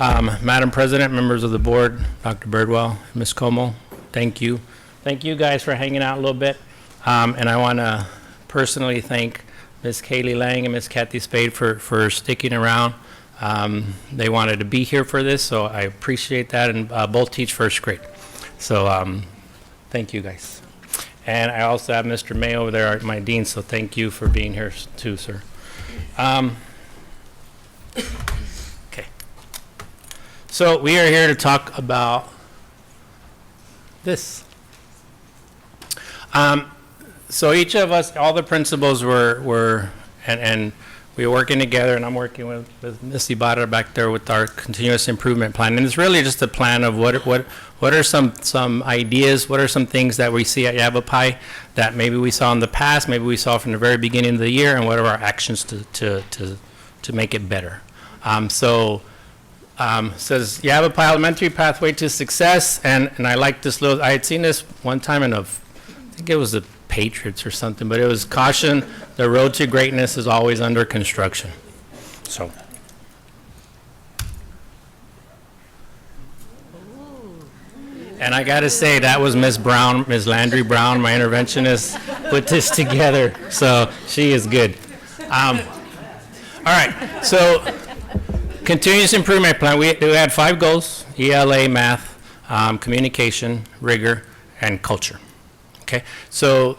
Madam President, members of the board, Dr. Birdwell, Ms. Como, thank you. Thank you guys for hanging out a little bit. And I want to personally thank Ms. Kaylee Lang and Ms. Kathy Spade for sticking around. They wanted to be here for this, so I appreciate that, and both teach first grade. So thank you guys. And I also have Mr. May over there, my dean, so thank you for being here too, sir. Okay. So we are here to talk about this. So each of us, all the principals were and we were working together, and I'm working with Ms. Ibarra back there with our continuous improvement plan. And it's really just a plan of what are some ideas, what are some things that we see at Yavapai that maybe we saw in the past, maybe we saw from the very beginning of the year, and what are our actions to make it better. Says Yavapai Elementary Pathway to Success, and I like this little, I had seen this one time in I think it was the Patriots or something, but it was caution, the road to greatness is always under construction. So. And I gotta say, that was Ms. Brown, Ms. Landry Brown, my interventionist, put this together, so she is good. All right, so continuous improvement plan, we had 5 goals: ELA, math, communication, rigor, and culture. Okay, so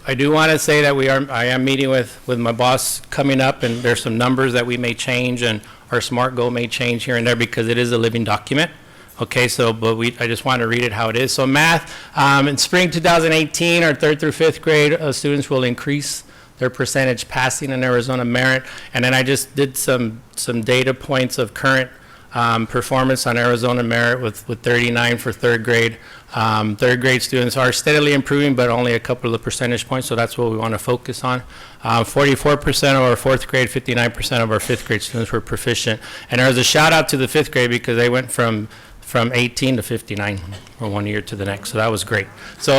I do want to say that I am meeting with my boss coming up, and there's some numbers that we may change, and our SMART goal may change here and there because it is a living document. Okay, so I just want to read it how it is. So math, in spring 2018, our 3rd through 5th grade students will increase their percentage passing in Arizona Merit, and then I just did some data points of current performance on Arizona Merit with 39 for 3rd grade. 3rd grade students are steadily improving, but only a couple of percentage points, so that's what we want to focus on. 44% of our 4th grade, 59% of our 5th grade students were proficient. And there was a shout out to the 5th grade because they went from 18 to 59 from one year to the next, so that was great. So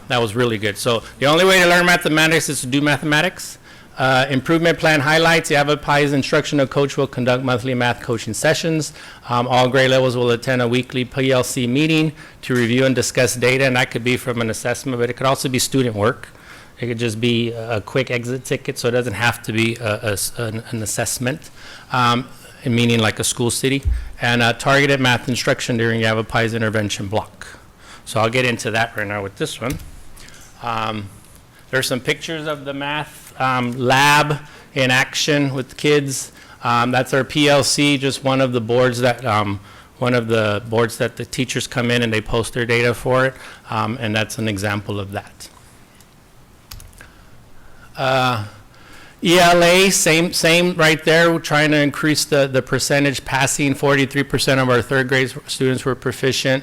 that was really good. So the only way to learn mathematics is to do mathematics. Improvement plan highlights: Yavapai's instructional coach will conduct monthly math coaching sessions. All grade levels will attend a weekly PLC meeting to review and discuss data, and that could be from an assessment, but it could also be student work. It could just be a quick exit ticket, so it doesn't have to be an assessment, meaning like a school city, and targeted math instruction during Yavapai's intervention block. So I'll get into that right now with this one. There's some pictures of the math lab in action with kids. That's our PLC, just one of the boards that the teachers come in and they post their data for it, and that's an example of that. ELA, same right there. We're trying to increase the percentage passing. 43% of our 3rd grade students were proficient.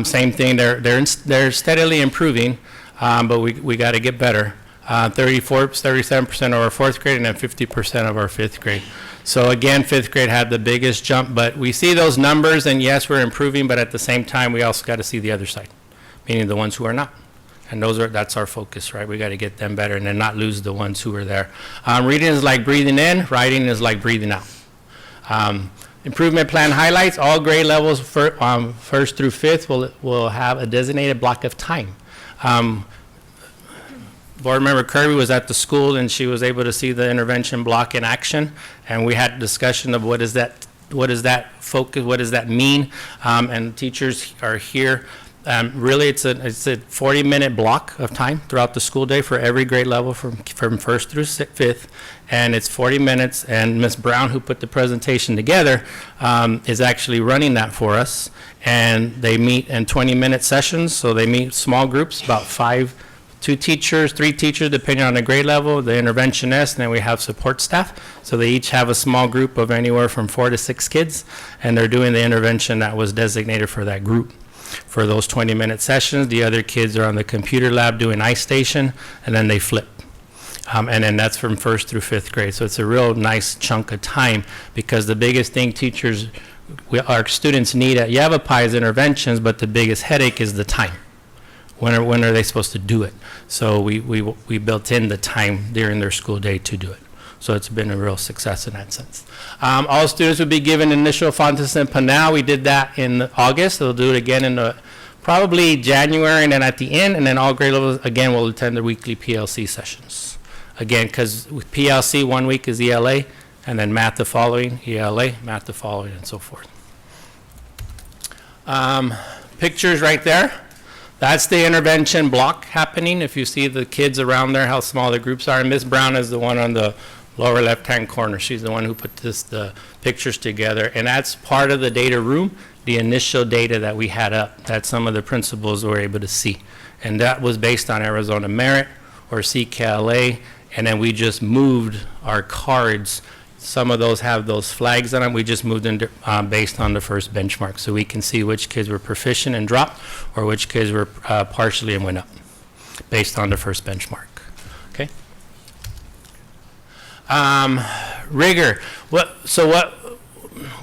Same thing, they're steadily improving, but we got to get better. 37% of our 4th grade, and then 50% of our 5th grade. So again, 5th grade had the biggest jump, but we see those numbers, and yes, we're improving, but at the same time, we also got to see the other side, meaning the ones who are not. And that's our focus, right? We got to get them better and then not lose the ones who are there. Reading is like breathing in, writing is like breathing out. Improvement plan highlights: all grade levels 1st through 5th will have a designated block of time. Board member Kirby was at the school, and she was able to see the intervention block in action, and we had a discussion of what is that focus, what does that mean, and teachers are here. Really, it's a 40-minute block of time throughout the school day for every grade level from 1st through 5th, and it's 40 minutes, and Ms. Brown, who put the presentation together, is actually running that for us, and they meet in 20-minute sessions, so they meet small groups, about 2 teachers, 3 teachers, depending on the grade level, the interventionist, and then we have support staff. So they each have a small group of anywhere from 4 to 6 kids, and they're doing the intervention that was designated for that group. For those 20-minute sessions, the other kids are on the computer lab doing iStation, and then they flip. And then that's from 1st through 5th grade. So it's a real nice chunk of time, because the biggest thing our students need at Yavapai is interventions, but the biggest headache is the time. When are they supposed to do it? So we built in the time during their school day to do it. So it's been a real success in that sense. All students would be given initial Fontes and Panel. We did that in August. They'll do it again in probably January, and then at the end, and then all grade levels, again, will attend the weekly PLC sessions. Again, because with PLC, 1 week is ELA, and then math the following, ELA, math the following, and so forth. Pictures right there. That's the intervention block happening. If you see the kids around there, how small the groups are. And Ms. Brown is the one on the lower left-hand corner. She's the one who put the pictures together. And that's part of the data room, the initial data that we had up that some of the principals were able to see. And that was based on Arizona Merit or CKLA. And then we just moved our cards. Some of those have those flags on them. We just moved them based on the first benchmark. So we can see which kids were proficient and dropped or which kids were partially and went up based on the first benchmark. Okay. Rigor. What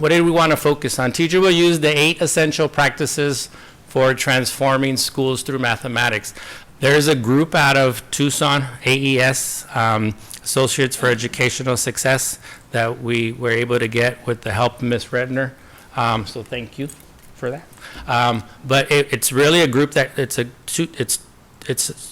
did we want to focus on? Teacher will use the 8 essential practices for transforming schools through mathematics. There's a group out of Tucson, AES, Associates for Educational Success, that we were able to get with the help of Ms. Redner. So thank you for that. But it's really a group that it's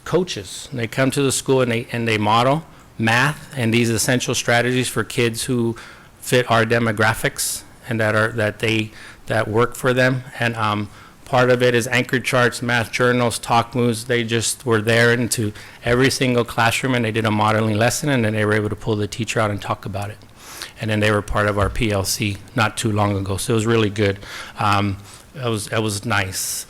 coaches. And they come to the school and they model math and these essential strategies for kids who fit our demographics and that work for them. And part of it is anchor charts, math journals, talk moves. They just were there into every single classroom and they did a modeling lesson, and then they were able to pull the teacher out and talk about it. And then they were part of our PLC not too long ago, so it was really good. It was nice.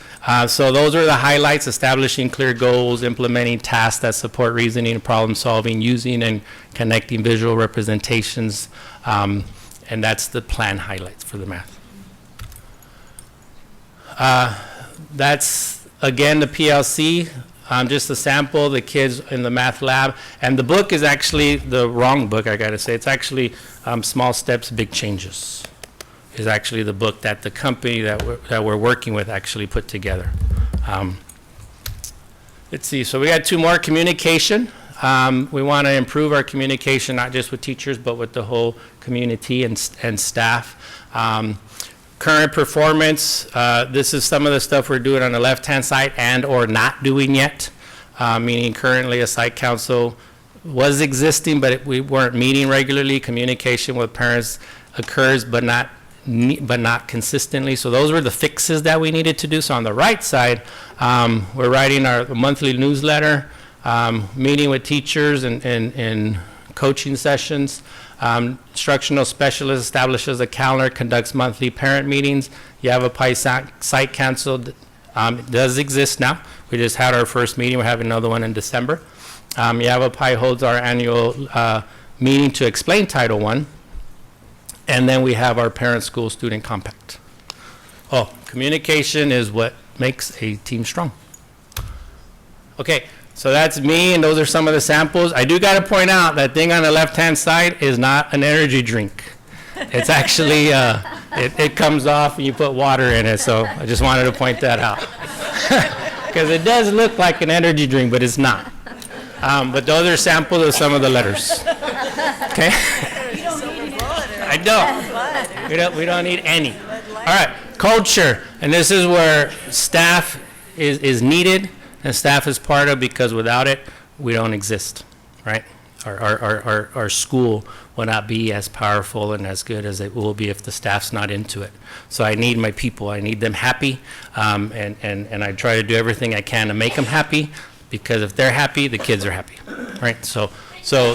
So those are the highlights: establishing clear goals, implementing tasks that support reasoning and problem solving, using and connecting visual representations, and that's the plan highlights for the math. That's, again, the PLC, just a sample, the kids in the math lab. And the book is actually the wrong book, I got to say. It's actually Small Steps, Big Changes is actually the book that the company that we're working with actually put together. Let's see, so we got 2 more. Communication. We want to improve our communication, not just with teachers, but with the whole community and staff. Current performance, this is some of the stuff we're doing on the left-hand side and or not doing yet, meaning currently a site council was existing, but we weren't meeting regularly. Communication with parents occurs, but not consistently. So those were the fixes that we needed to do. So on the right side, we're writing our monthly newsletter, meeting with teachers and coaching sessions. Instructional specialist establishes a calendar, conducts monthly parent meetings. Yavapai site council does exist now. We just had our first meeting. We're having another one in December. Yavapai holds our annual meeting to explain Title I. And then we have our parent school student compact. Oh, communication is what makes a team strong. Okay. So that's me, and those are some of the samples. I do got to point out that thing on the left-hand side is not an energy drink. It's actually, it comes off and you put water in it, so I just wanted to point that out. Because it does look like an energy drink, but it's not. But those are samples of some of the letters. Okay? You don't need any water. I don't. We don't need any. All right, culture. And this is where staff is needed. And staff is part of, because without it, we don't exist, right? Our school will not be as powerful and as good as it will be if the staff's not into it. So I need my people. I need them happy, and I try to do everything I can to make them happy, because if they're happy, the kids are happy, right? So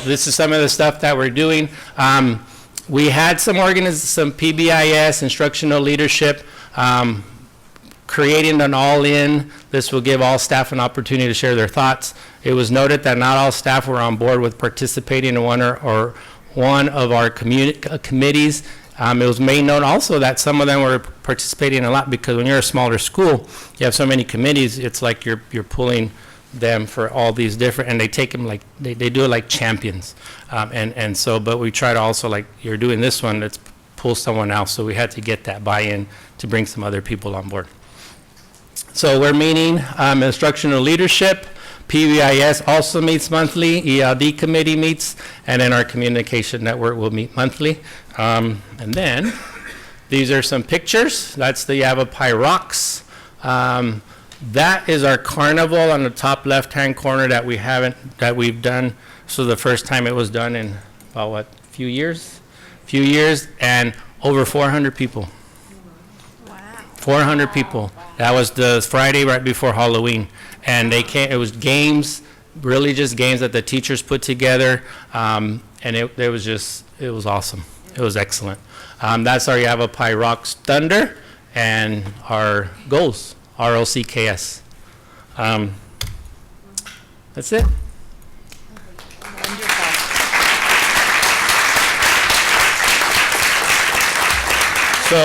this is some of the stuff that we're doing. We had some PBIS, instructional leadership, creating an all-in. This will give all staff an opportunity to share their thoughts. It was noted that not all staff were on board with participating in one of our committees. It was made known also that some of them were participating a lot, because when you're a smaller school, you have so many committees, it's like you're pulling them for all these different, and they take them like, they do it like champions. And so, but we try to also, like, you're doing this one, let's pull someone else. So we had to get that buy-in to bring some other people on board. So we're meeting instructional leadership, PBIS also meets monthly, ELD committee meets, and then our communication network will meet monthly. And then, these are some pictures. That's the Yavapai Rocks. That is our carnival on the top left-hand corner that we've done. So the first time it was done in about what, few years, and over 400 people. Wow. 400 people. That was the Friday right before Halloween, and they came. It was games, really just games that the teachers put together, and it was awesome. It was excellent. That's our Yavapai Rocks Thunder, and our goals, ROCKS. That's it. So,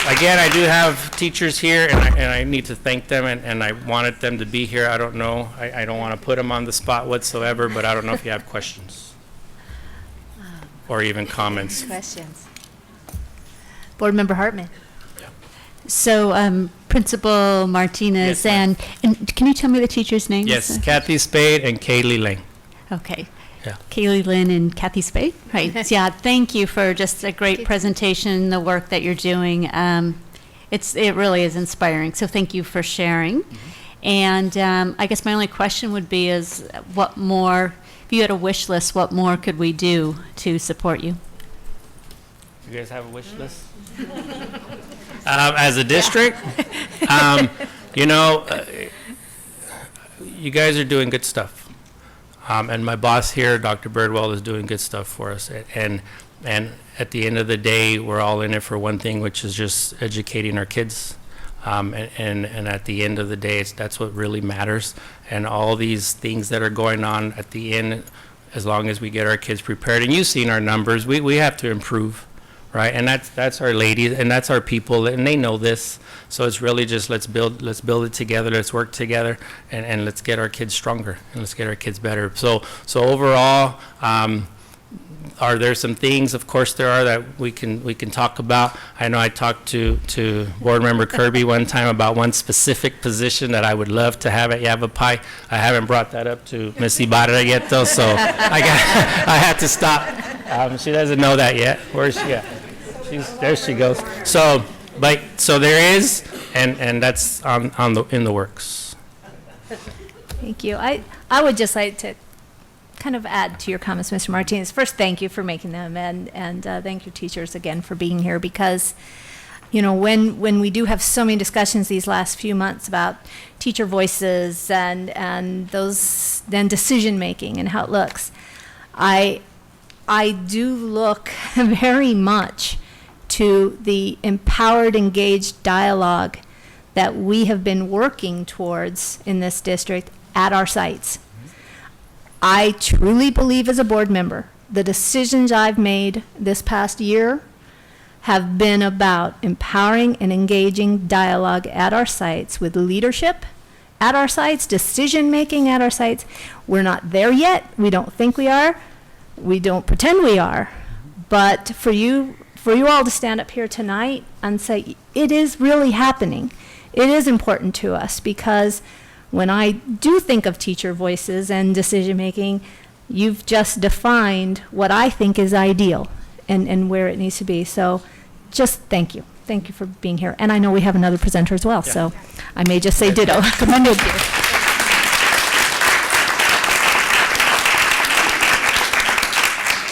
again, I do have teachers here, and I need to thank them, and I wanted them to be here. I don't know, I don't want to put them on the spot whatsoever, but I don't know if you have questions or even comments. Questions? Board Member Hartman. So, Principal Martinez, Yes, ma'am. and can you tell me the teachers' names? Yes, Kathy Spade and Kaylee Lang. Okay. Yeah. Kaylee Lynn and Kathy Spade? Right. Yeah, thank you for just a great presentation, the work that you're doing. It really is inspiring, so thank you for sharing. And I guess my only question would be is what more, if you had a wish list, what more could we do to support you? You guys have a wish list? As a district, you know, you guys are doing good stuff. And my boss here, Dr. Birdwell, is doing good stuff for us. And at the end of the day, we're all in it for one thing, which is just educating our kids. And at the end of the day, that's what really matters. And all these things that are going on at the end, as long as we get our kids prepared, and you've seen our numbers, we have to improve. Right, and that's our ladies, and that's our people, and they know this. So it's really just let's build it together, let's work together, and let's get our kids stronger, and let's get our kids better. So overall, are there some things? Of course there are, that we can talk about. I know I talked to Board Member Kirby one time about one specific position that I would love to have at Yavapai. I haven't brought that up to Miss Ibarra yet though, so I have to stop. She doesn't know that yet. Where's she at? There she goes. So there is, and that's in the works. Thank you. I would just like to kind of add to your comments, Mr. Martinez. First, thank you for making them, and thank your teachers again for being here, because, you know, when we do have so many discussions these last few months about teacher voices and those, then decision making and how it looks, I do look very much to the empowered, engaged dialogue that we have been working towards in this district at our sites. I truly believe as a board member, the decisions I've made this past year have been about empowering and engaging dialogue at our sites with leadership at our sites, decision-making at our sites. We're not there yet. We don't think we are. We don't pretend we are. But for you all to stand up here tonight and say, it is really happening. It is important to us, because when I do think of teacher voices and decision-making, you've just defined what I think is ideal and where it needs to be. So just thank you. Thank you for being here. And I know we have another presenter as well, so I may just say ditto. Commended you.